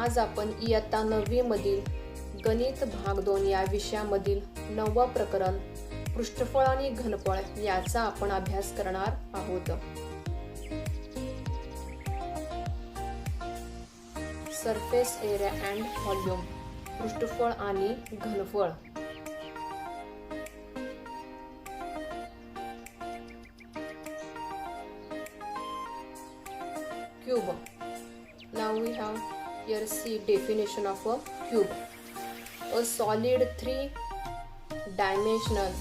आज आपण इयत्ता 9वी मधील गणित भाग 2 या विषयामधील 9वे प्रकरण पृष्ठफळ आणि घनफळ याचा आपण अभ्यास करणार आहोत। सरफेस एरिया अँड व्हॉल्यूम, पृष्ठफळ आणि घनफळ। Cube. Now we have here see definition of a cube. A solid three-dimensional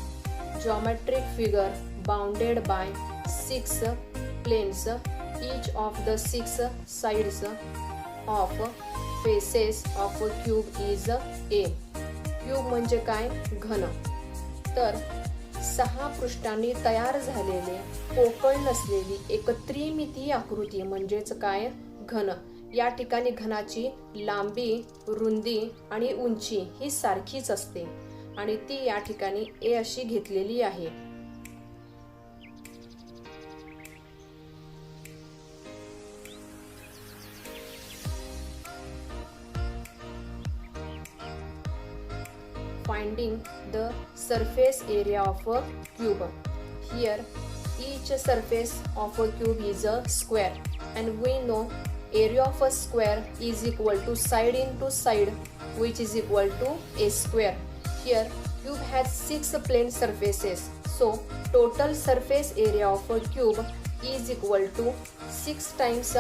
geometric figure bounded by 6 planes. Each of the 6 sides of faces of a cube is a. Cube म्हणजे काय? घन। तर 6 पृष्ठांनी तयार झालेले पोकळ नसलेली एक त्रिमितीय आकृती म्हणजेच काय? घन। या ठिकाणी घनाची लांबी, रुंदी आणि उंची ही सारखीच असते आणि ती या ठिकाणी a अशी घेतलेली आहे। Finding the surface area of a cube. Here each surface of a cube is a square and we know area of a square is equal to side into side which is equal to a square. Here cube has 6 plane surfaces, so total surface area of a cube is equal to 6 times a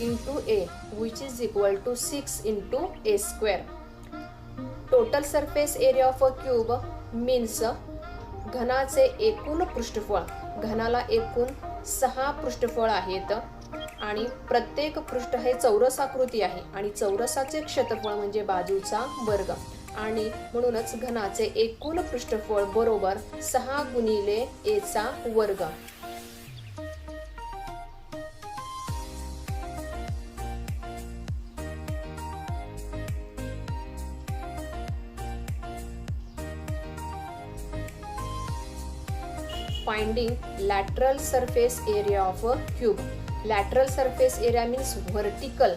into a which is equal to 6 into a square. Total surface area of a cube means घनाचे एकूण पृष्ठफळ। घनाला एकूण 6 पृष्ठफळ आहेत आणि प्रत्येक पृष्ठ हे चौरस आकृती आहे आणि चौरसाचे क्षेत्रफळ म्हणजे बाजूचा वर्ग आणि म्हणूनच घनाचे एकूण पृष्ठफळ बरोबर 6 गुणिले a चा वर्ग। Finding lateral surface area of a cube. Lateral surface area means vertical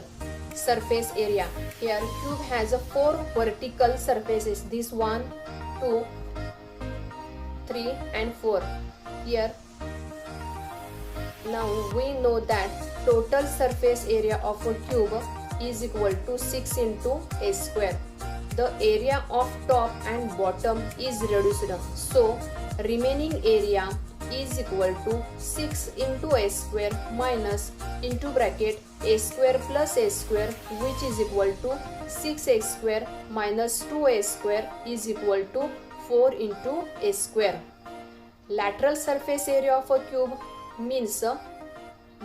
surface area. Here cube has 4 vertical surfaces. This 1, 2, 3 and 4. Here now we know that total surface area of a cube is equal to 6 into a square. The area of top and bottom is reduced, so remaining area is equal to 6 into a square minus into bracket a square plus a square which is equal to 6a square minus 2a square is equal to 4 into a square. Lateral surface area of a cube means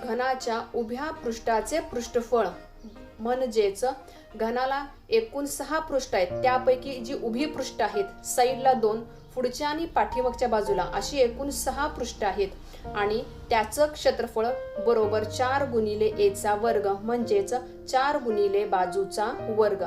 घनाच्या उभ्या पृष्ठाचे पृष्ठफळ म्हणजेच घनाला एकूण 6 पृष्ठ आहेत त्यापैकी जी उभी पृष्ठ आहेत साइडला 2 पुढच्या आणि पाठीमागच्या बाजूला अशी एकूण 6 पृष्ठ आहेत आणि त्याचं क्षेत्रफळ बरोबर 4 गुणिले a चा वर्ग म्हणजेच 4 गुणिले बाजूचा वर्ग।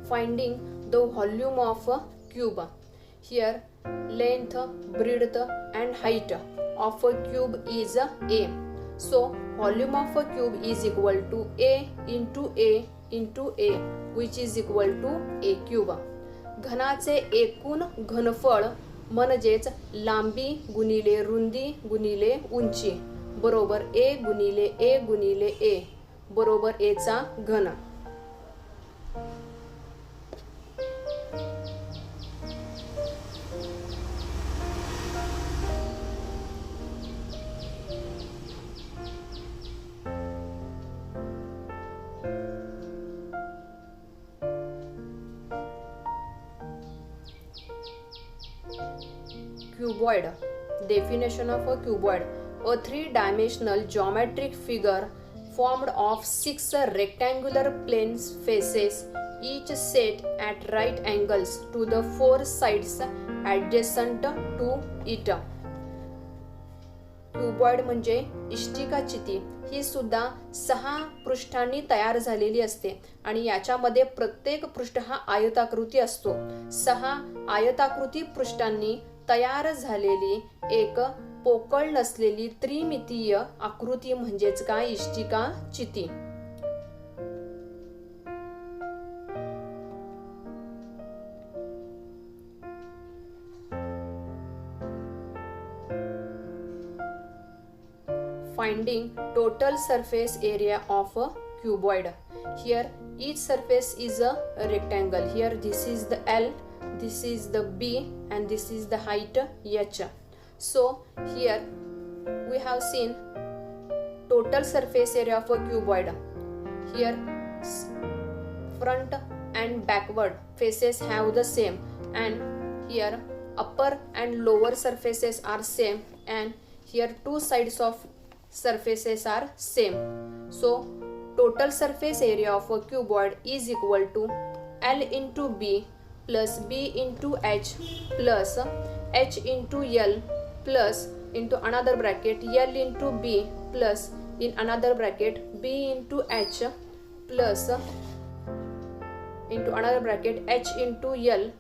Finding the volume of a cube. Here length, breadth and height of a cube is a. So volume of a cube is equal to a into a into a which is equal to a cube. घनाचे एकूण घनफळ म्हणजेच लांबी गुणिले रुंदी गुणिले उंची बरोबर a गुणिले a गुणिले a बरोबर a चा घन। Cuboid. Definition of a cuboid. A three-dimensional geometric figure formed of 6 rectangular plane faces, each set at right angles to the 4 sides adjacent to it. Cuboid म्हणजे इष्टिका चिती, ही सुद्धा 6 पृष्ठांनी तयार झालेली असते आणि याच्यामध्ये प्रत्येक पृष्ठ हा आयताकृती असतो. 6 आयताकृती पृष्ठांनी तयार झालेली एक पोकळ नसलेली त्रिमितीय आकृती म्हणजेच काय, इष्टिका चिती. Finding total surface area of a cuboid. Here each surface is a rectangle. Here this is the L, this is the B, and this is the height H. So here we have seen total surface area of a cuboid. Here front and backward faces have the same, and here upper and lower surfaces are same, and here two sides of surfaces are same. So total surface area of a cuboid is equal to L into B plus B into H plus H into L plus into another bracket L into B plus in another bracket B into H plus into another bracket H into L,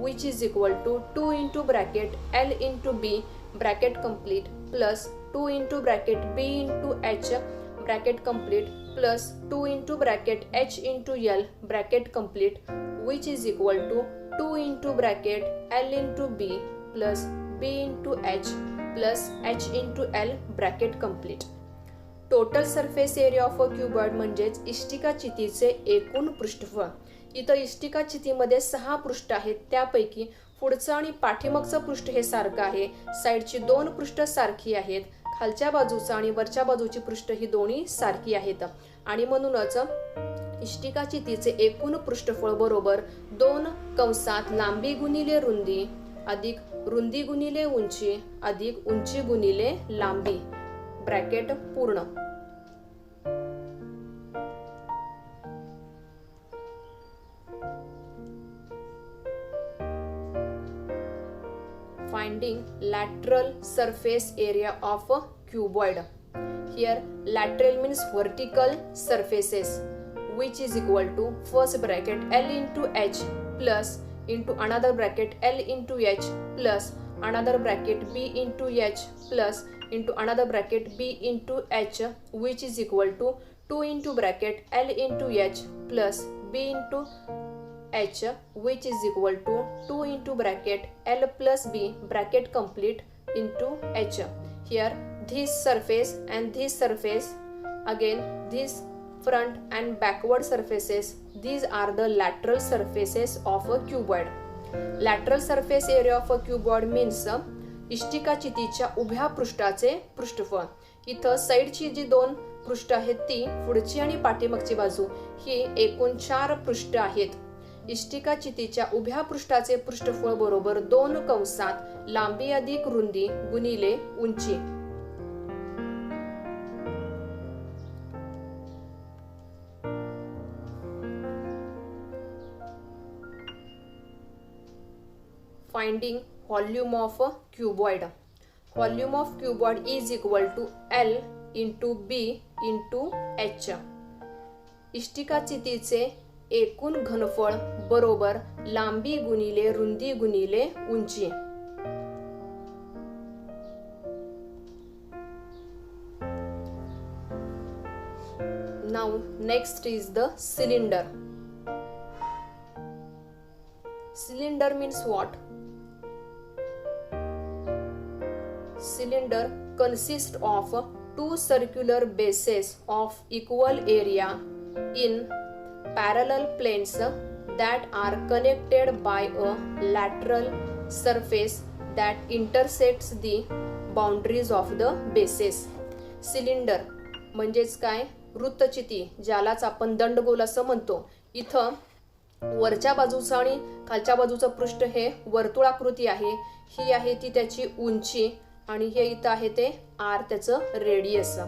which is equal to 2 into bracket L into B bracket complete plus 2 into bracket B into H bracket complete plus 2 into bracket H into L bracket complete, which is equal to 2 into bracket L into B plus B into H plus H into L bracket complete. Total surface area of a cuboid म्हणजेच इष्टिका चितीचे एकूण पृष्ठफळ. इथं इष्टिका चितीमध्ये 6 पृष्ठ आहेत, त्यापैकी पुढचं आणि पाठीमागचं पृष्ठ हे सारखं आहे. साईडची 2 पृष्ठ सारखी आहेत, खालच्या बाजूचं आणि वरच्या बाजूची पृष्ठ ही दोन्ही सारखी आहेत आणि म्हणूनच इष्टिका चितीचे एकूण पृष्ठफळ बरोबर 2 कंसात लांबी गुणिले रुंदी अधिक रुंदी गुणिले उंची अधिक उंची गुणिले लांबी ब्रॅकेट पूर्ण. Finding lateral surface area of a cuboid. Here lateral means vertical surfaces, which is equal to first bracket L into H plus into another bracket L into H plus another bracket B into H plus into another bracket B into H, which is equal to 2 into bracket L into H plus B into H, which is equal to 2 into bracket L plus B bracket complete into H. Here this surface and this surface, again this front and backward surfaces, these are the lateral surfaces of a cuboid. Lateral surface area of a cuboid means इष्टिका चितीच्या उभ्या पृष्ठाचे पृष्ठफळ. इथं साईडची जी 2 पृष्ठ आहेत ती पुढची आणि पाठीमागची बाजू ही एकूण 4 पृष्ठ आहेत. इष्टिका चितीच्या उभ्या पृष्ठाचे पृष्ठफळ बरोबर 2 कंसात लांबी अधिक रुंदी गुणिले उंची. Finding volume of a cuboid. Volume of cuboid is equal to L into B into H. इष्टिका चितीचे एकूण घनफळ बरोबर लांबी गुणिले रुंदी गुणिले उंची. Now next is the cylinder. Cylinder means what? Cylinder consists of 2 circular bases of equal area in parallel planes that are connected by a lateral surface that intersects the boundaries of the bases. Cylinder म्हणजेच काय, वृत्तचिती, ज्यालाच आपण दंडगोल असं म्हणतो. इथं वरच्या बाजूचं आणि खालच्या बाजूचं पृष्ठ हे वर्तुळाकृती आहे. ही आहे ती त्याची उंची आणि हे इथं आहे ते R, त्याचं radius.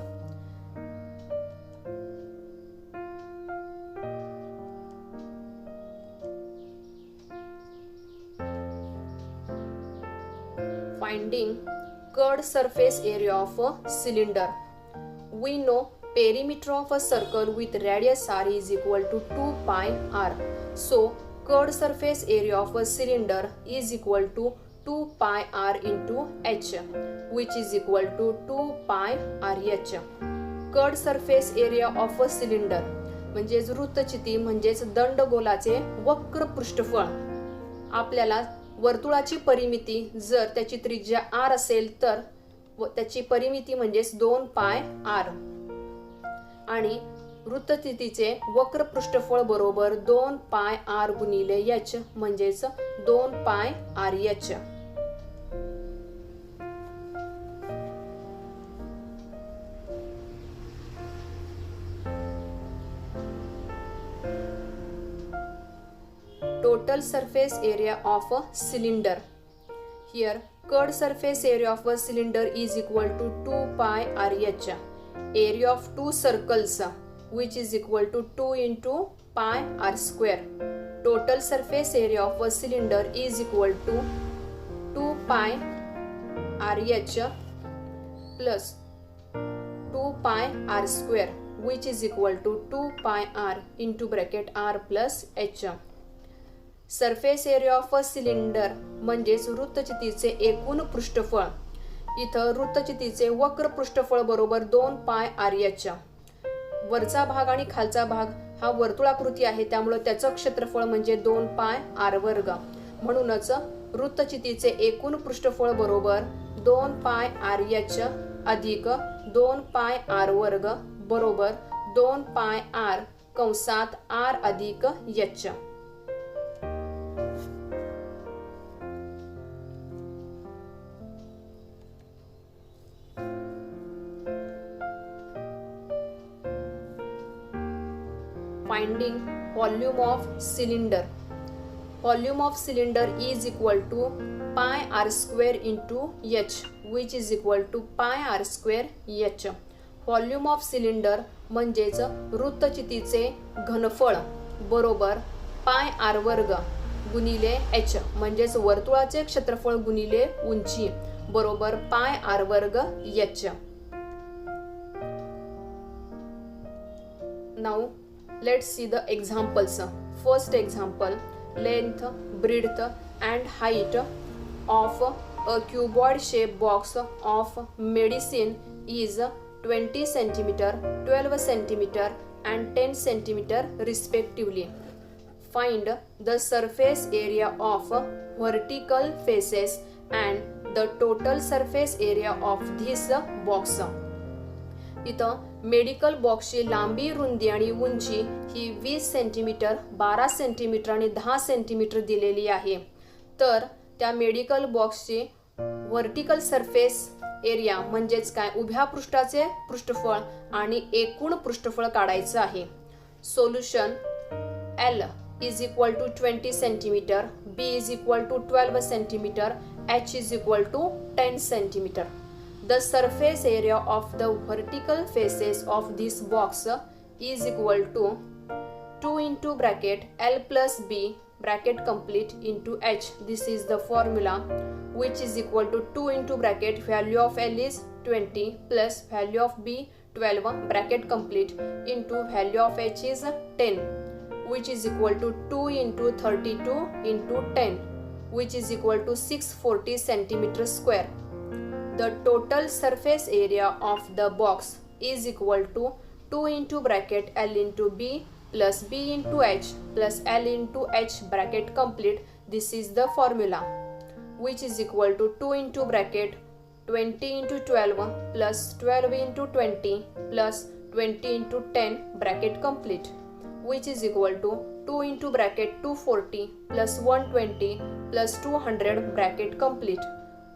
Finding curved surface area of a cylinder. We know perimeter of a circle with radius r is equal to 2 pi r. So curved surface area of a cylinder is equal to 2 pi r into h, which is equal to 2 pi rh. Curved surface area of a cylinder म्हणजेच वृत्तचिती म्हणजेच दंडगोलाचे वक्र पृष्ठफळ. आपल्याला वर्तुळाची परिमिती जर त्याची त्रिज्या r असेल तर त्याची परिमिती म्हणजेच 2 पाय r आणि वृत्तचितीचे वक्र पृष्ठफळ बरोबर 2 पाय r गुणिले h म्हणजेच 2 पाय rh. Total surface area of a cylinder. Here curved surface area of a cylinder is equal to 2 pi rh. Area of two circles which is equal to 2 into pi r square. Total surface area of a cylinder is equal to 2 pi rh plus 2 pi r square, which is equal to 2 pi r into bracket r plus h. Surface area of a cylinder म्हणजेच वृत्तचितीचे एकूण पृष्ठफळ. इथं वृत्तचितीचे वक्र पृष्ठफळ बरोबर 2 पाय rh. वरचा भाग आणि खालचा भाग हा वर्तुळाकृती आहे, त्यामुळे त्याचं क्षेत्रफळ म्हणजे 2 पाय r वर्ग. म्हणूनच वृत्तचितीचे एकूण पृष्ठफळ बरोबर 2 पाय rh अधिक 2 पाय r वर्ग बरोबर 2 पाय r कंसात r अधिक h. Finding volume of cylinder. Volume of cylinder is equal to pi r square into h, which is equal to pi r square h. Volume of cylinder म्हणजेच वृत्तचितीचे घनफळ बरोबर पाय r वर्ग गुणिले h म्हणजेच वर्तुळाचे क्षेत्रफळ गुणिले उंची बरोबर पाय r वर्ग h. Now let's see the examples. First example, length, breadth and height of a cuboid shaped box of medicine is 20 cm, 12 cm and 10 cm respectively. Find the surface area of vertical faces and the total surface area of this box. इथं medical बॉक्सची लांबी, रुंदी आणि उंची ही 20 centimetre, 12 centimetre आणि 10 centimetre दिलेली आहे. तर त्या मेडिकल बॉक्सची व्हर्टिकल सरफेस एरिया म्हणजेच काय उभ्या पृष्ठाचे पृष्ठफळ आणि एकूण पृष्ठफळ काढायचं आहे. Solution L is equal to 20 centimeter, B is equal to 12 centimeter, H is equal to 10 centimeter. The surface area of the vertical faces of this box is equal to 2 into bracket L plus B bracket complete into H. This is the formula, which is equal to 2 into bracket value of L is 20 plus value of B 12 bracket complete into value of H is 10, which is equal to 2 into 32 into 10, which is equal to 640 centimeter square. The total surface area of the box is equal to 2 into bracket L into B plus B into H plus L into H bracket complete. This is the formula, which is equal to 2 into bracket 20 into 12 plus 12 into 20 plus 20 into 10 bracket complete, which is equal to 2 into bracket 240 plus 120 plus 200 bracket complete,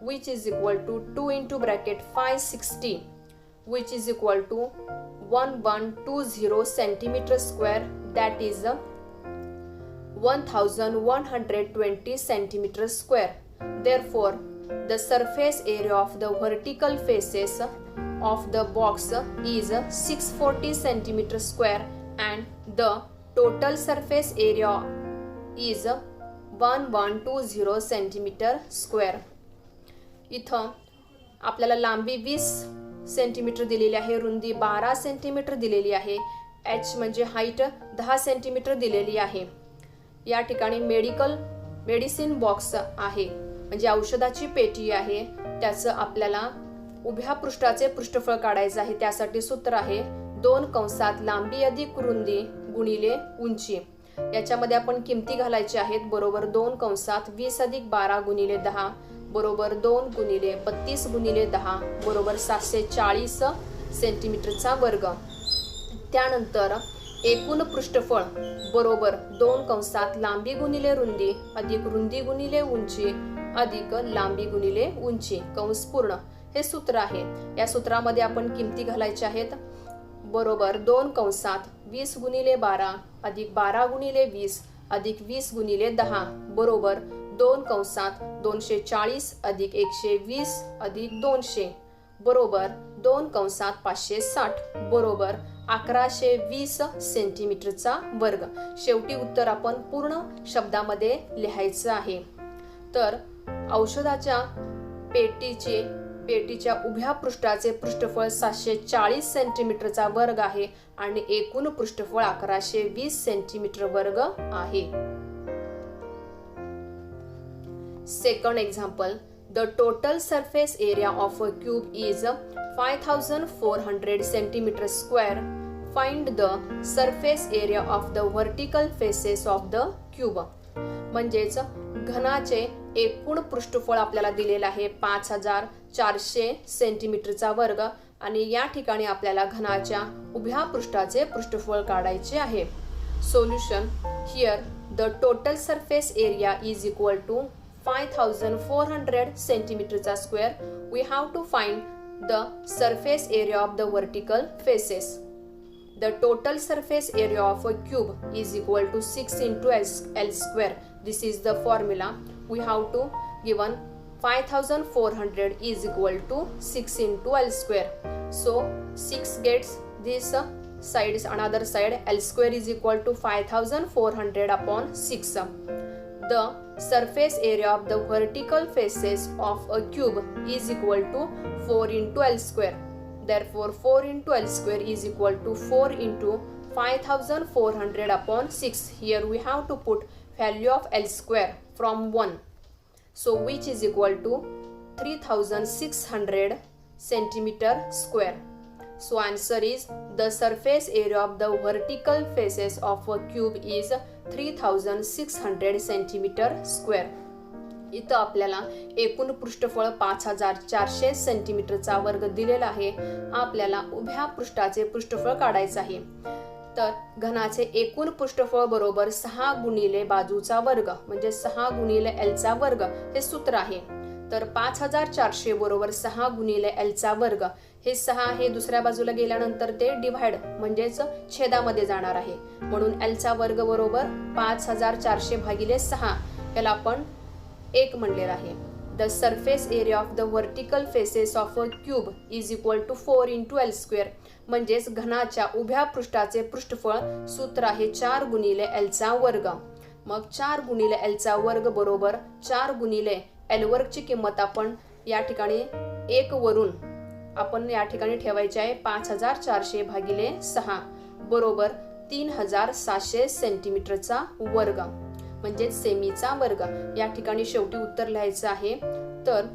which is equal to 2 into bracket 560, which is equal to 1120 centimeter square, that is 1120 centimeter square. Therefore, the surface area of the vertical faces of the box is 640 centimeter square and the total surface area is 1120 centimeter square. इथं आपल्याला लांबी 20 centimetre दिलेली आहे, रुंदी 12 centimetre दिलेली आहे, H म्हणजे height 10 centimetre दिलेली आहे. या ठिकाणी मेडिसिन बॉक्स आहे, म्हणजे औषधाची पेटी आहे. त्याचं आपल्याला उभ्या पृष्ठाचे पृष्ठफळ काढायचं आहे. त्यासाठी सूत्र आहे 2 कंसात लांबी अधिक रुंदी गुणिले उंची. याच्यामध्ये आपण किमती घालायच्या आहेत. बरोबर 2 कंसात 20 अधिक 12 गुणिले 10 बरोबर 2 गुणिले 32 गुणिले 10 बरोबर 740 सेंटीमीटरचा वर्ग. त्यानंतर एकूण पृष्ठफळ बरोबर 2 कंसात लांबी गुणिले रुंदी अधिक रुंदी गुणिले उंची अधिक लांबी गुणिले उंची कंस पूर्ण. हे सूत्र आहे. या सूत्रामध्ये आपण किमती घालायच्या आहेत. बरोबर 2 कंसात 20 गुणिले 12 अधिक 12 गुणिले 20 अधिक 20 गुणिले 10 बरोबर 2 कंसात 240 अधिक 120 अधिक 200 बरोबर 2 कंसात 560 बरोबर 1120 सेंटीमीटरचा वर्ग. शेवटी उत्तर आपण पूर्ण शब्दामध्ये लिहायचं आहे. तर औषधाच्या पेटीच्या उभ्या पृष्ठाचे पृष्ठफळ 740 सेंटीमीटरचा वर्ग आहे आणि एकूण पृष्ठफळ 1120 सेंटीमीटर वर्ग आहे. Second example, the total surface area of a cube is 5400 centimetre square. Find the surface area of the vertical faces of the cube. म्हणजेच घनाचे एकूण पृष्ठफळ आपल्याला दिलेलं आहे 5400 सेंटीमीटरचा वर्ग आणि या ठिकाणी आपल्याला घनाच्या उभ्या पृष्ठाचे पृष्ठफळ काढायचे आहे. Solution, here the total surface area is equal to 5400 सेंटीमीटरचा square. We have to find the surface area of the vertical faces. The total surface area of a cube is equal to 6 into L square. This is the formula. We have to given 5400 is equal to 6 into L square. So 6 gets this side is another side. L square is equal to 5400 upon 6. The surface area of the vertical faces of a cube is equal to 4 into L square. Therefore 4 into L square is equal to 4 into 5400 upon 6. Here we have to put value of L square from 1. So which is equal to 3600 centimeter square. So answer is the surface area of the vertical faces of a cube is 3600 centimeter square. इथं आपल्याला एकूण पृष्ठफळ 5400 सेंटीमीटरचा वर्ग दिलेला आहे. आपल्याला उभ्या पृष्ठाचे पृष्ठफळ काढायचे आहे. तर घनाचे एकूण पृष्ठफळ बरोबर 6 गुणिले बाजूचा वर्ग म्हणजे 6 गुणिले L चा वर्ग हे सूत्र आहे. तर 5400 बरोबर 6 गुणिले L चा वर्ग. हे 6 हे दुसऱ्या बाजूला गेल्यानंतर ते डिव्हाइड म्हणजेच छेदामध्ये जाणार आहे. म्हणून L चा वर्ग बरोबर 5400 भागिले 6 याला आपण 1 म्हणलेला आहे. The surface area of the vertical faces of a cube is equal to 4 into L square. म्हणजेच घनाच्या उभ्या पृष्ठाचे पृष्ठफळ सूत्र आहे 4 गुणिले L चा वर्ग. मग 4 गुणिले L चा वर्ग बरोबर 4 गुणिले L वर्गची किंमत आपण या ठिकाणी 1 वरून आपण या ठिकाणी ठेवायची आहे 5400 भागिले 6 बरोबर 3700 सेंटीमीटरचा वर्ग म्हणजे सेमीचा वर्ग. या ठिकाणी शेवटी उत्तर लिहायचं आहे. तर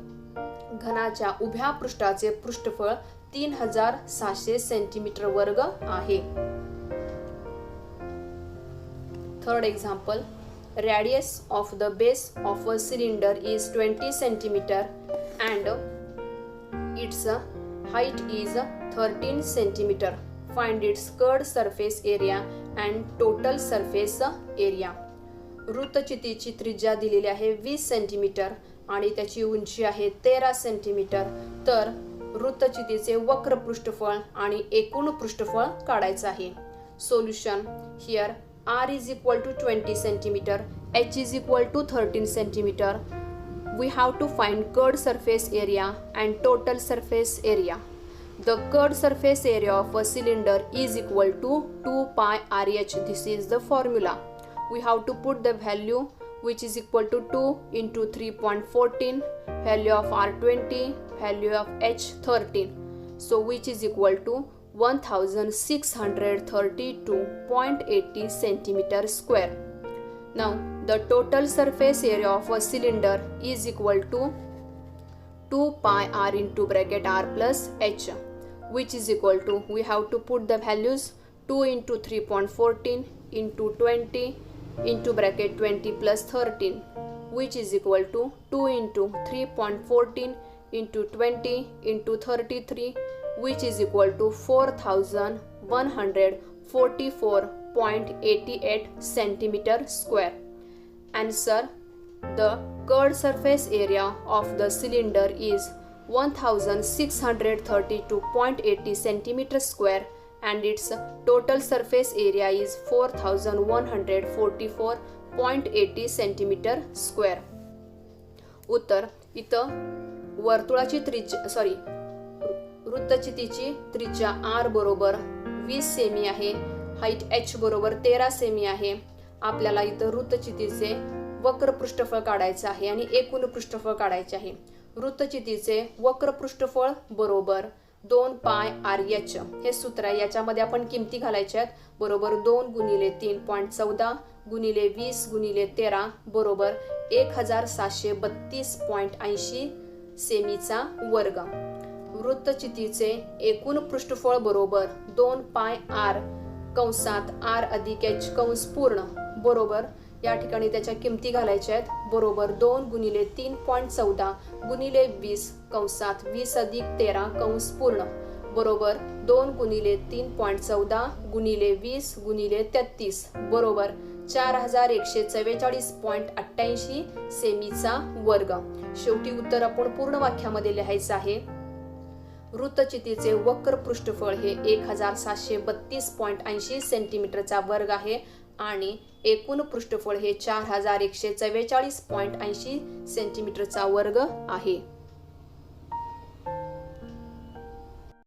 घनाच्या उभ्या पृष्ठाचे पृष्ठफळ 3600 सेंटीमीटर वर्ग आहे. Third example, radius of the base of a cylinder is 20 centimeter and its height is 13 centimeter. Find its curved surface area and total surface area. वृत्तचितीची त्रिज्या दिलेली आहे 20 सेंटीमीटर आणि त्याची उंची आहे 13 सेंटीमीटर. तर वृत्तचितीचे वक्र पृष्ठफळ आणि एकूण पृष्ठफळ काढायचं आहे. Solution, here R is equal to 20 centimeter, H is equal to 13 centimeter. We have to find curved surface area and total surface area. The curved surface area of a cylinder is equal to 2 pi RH. This is the formula. We have to put the value which is equal to 2 into 3.14, value of R 20, value of H 13. So which is equal to 1632.80 centimeter square. Now the total surface area of a cylinder is equal to 2 pi r into bracket r plus h, which is equal to, we have to put the values, 2 into 3.14 into 20 into bracket 20 plus 13, which is equal to 2 into 3.14 into 20 into 33, which is equal to 4144.88 centimeter square. Answer: the curved surface area of the cylinder is 1632.80 centimeter square and its total surface area is 4144.80 centimeter square. उत्तर: इथं वर्तुळाची त्रिज्या वृत्तचितीची त्रिज्या r बरोबर 20 semi आहे, height h बरोबर 13 semi आहे. आपल्याला इथं वृत्तचितीचे वक्र पृष्ठफळ काढायचे आहे आणि एकूण पृष्ठफळ काढायचे आहे. वृत्तचितीचे वक्र पृष्ठफळ बरोबर 2 पाय आर एच हे सूत्र आहे. याच्यामध्ये आपण किमती घालायच्या आहेत. बरोबर 2 गुणिले 3.14 गुणिले 20 गुणिले 13 बरोबर 1732.80 सेमीचा वर्ग. वृत्तचितीचे एकूण पृष्ठफळ बरोबर 2 पाय आर कंसात r अधिक h कंस पूर्ण बरोबर, या ठिकाणी त्याच्या किमती घालायच्या आहेत. बरोबर 2 गुणिले 3.14 गुणिले 20 कंसात 20 अधिक 13 कंस पूर्ण बरोबर 2 गुणिले 3.14 गुणिले 20 गुणिले 33 बरोबर 4144.88 सेमीचा वर्ग. शेवटी उत्तर आपण पूर्ण वाक्यामध्ये लिहायचं आहे. वृत्तचितीचे वक्र पृष्ठफळ हे 1732.80 सेंटीमीटरचा वर्ग आहे आणि एकूण पृष्ठफळ हे 4144.80 सेंटीमीटरचा वर्ग आहे.